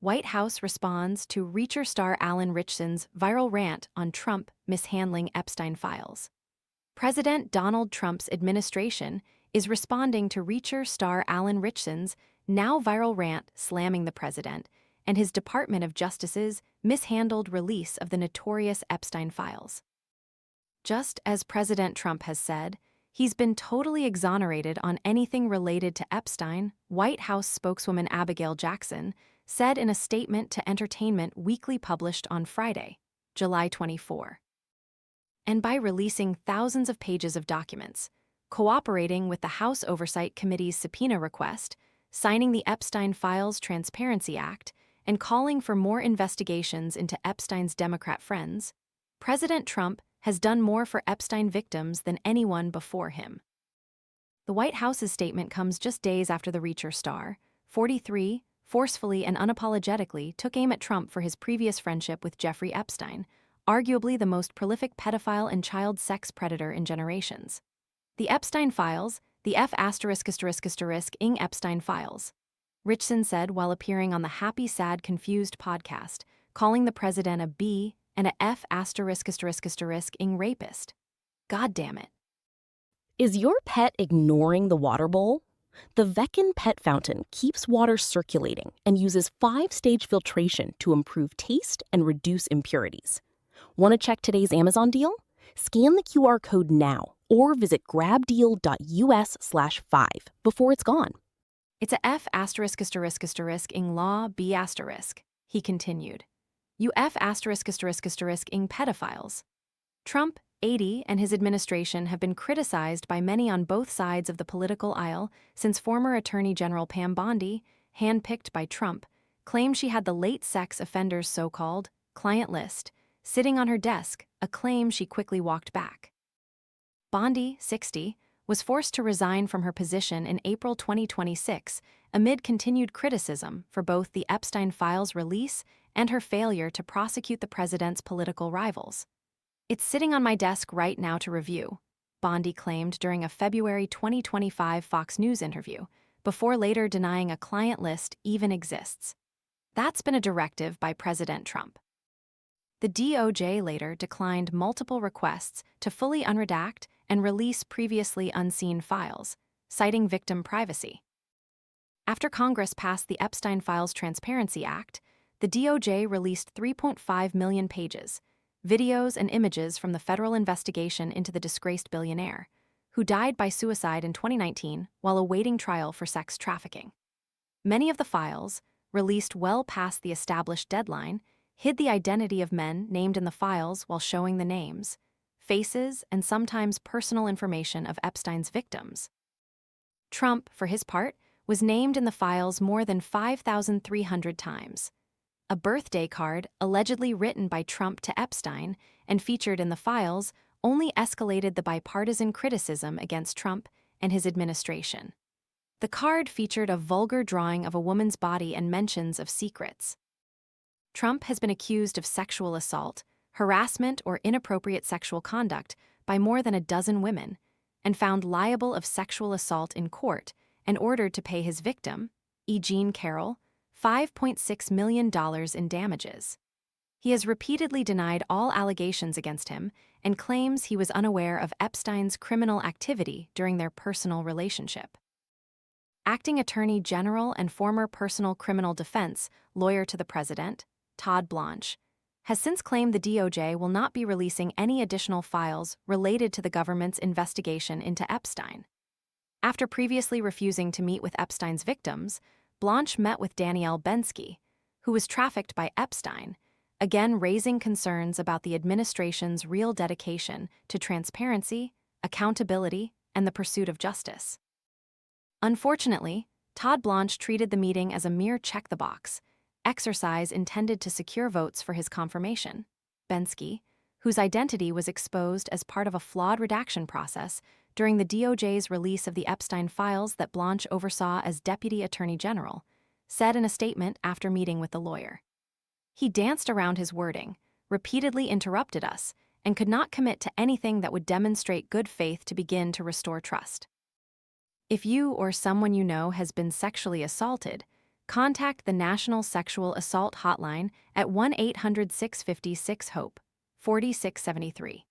White House responds to Reacher star Alan Ritchson's viral rant on Trump mishandling Epstein files. President Donald Trump's administration is responding to Reacher star Alan Ritchson's now viral rant slamming the president and his Department of Justice's mishandled release of the notorious Epstein files. Just as President Trump has said, he's been totally exonerated on anything related to Epstein, White House spokeswoman Abigail Jackson said in a statement to Entertainment Weekly published on Friday, July 24. And by releasing thousands of pages of documents, cooperating with the House Oversight Committee's subpoena request, signing the Epstein Files Transparency Act, and calling for more investigations into Epstein's Democrat friends, President Trump has done more for Epstein victims than anyone before him. The White House's statement comes just days after the Reacher star, 43, forcefully and unapologetically took aim at Trump for his previous friendship with Jeffrey Epstein, arguably the most prolific pedophile and child sex predator in generations. The Epstein Files, the F***ing Epstein Files, Ritchson said while appearing on the Happy Sad Confused podcast, calling the president a B and a F***ing rapist. God damn it. Is your pet ignoring the water bowl? The Veckin Pet Fountain keeps water circulating and uses 5-stage filtration to improve taste and reduce impurities. Want to check today's Amazon deal? Scan the QR code now or visit grabdeal.us/5 before it's gone. It's a F***ing law B***, he continued. You F***ing pedophiles. Trump, 80, and his administration have been criticized by many on both sides of the political aisle since former Attorney General Pam Bondi, handpicked by Trump, claimed she had the late sex offender's so-called client list sitting on her desk, a claim she quickly walked back. Bondi, 60, was forced to resign from her position in April 2026 amid continued criticism for both the Epstein Files release and her failure to prosecute the president's political rivals. It's sitting on my desk right now to review, Bondi claimed during a February 2025 Fox News interview, before later denying a client list even exists. That's been a directive by President Trump. The DOJ later declined multiple requests to fully unredact and release previously unseen files, citing victim privacy. After Congress passed the Epstein Files Transparency Act, the DOJ released 3.5 million pages, videos and images from the federal investigation into the disgraced billionaire, who died by suicide in 2019 while awaiting trial for sex trafficking. Many of the files, released well past the established deadline, hid the identity of men named in the files while showing the names, faces, and sometimes personal information of Epstein's victims. Trump, for his part, was named in the files more than 5,300 times. A birthday card, allegedly written by Trump to Epstein and featured in the files, only escalated the bipartisan criticism against Trump and his administration. The card featured a vulgar drawing of a woman's body and mentions of secrets. Trump has been accused of sexual assault, harassment, or inappropriate sexual conduct by more than a dozen women, and found liable of sexual assault in court and ordered to pay his victim, E. Jean Carroll, $5.6 million in damages. He has repeatedly denied all allegations against him and claims he was unaware of Epstein's criminal activity during their personal relationship. Acting Attorney General and former personal criminal defense lawyer to the president, Todd Blanche, has since claimed the DOJ will not be releasing any additional files related to the government's investigation into Epstein. After previously refusing to meet with Epstein's victims, Blanche met with Danielle Bensky, who was trafficked by Epstein, again raising concerns about the administration's real dedication to transparency, accountability, and the pursuit of justice. Unfortunately, Todd Blanche treated the meeting as a mere check-the-box exercise intended to secure votes for his confirmation. Bensky, whose identity was exposed as part of a flawed redaction process during the DOJ's release of the Epstein files that Blanche oversaw as Deputy Attorney General, said in a statement after meeting with the lawyer. He danced around his wording, repeatedly interrupted us, and could not commit to anything that would demonstrate good faith to begin to restore trust. If you or someone you know has been sexually assaulted, contact the National Sexual Assault Hotline at 1-800-656-HOPE, 4673.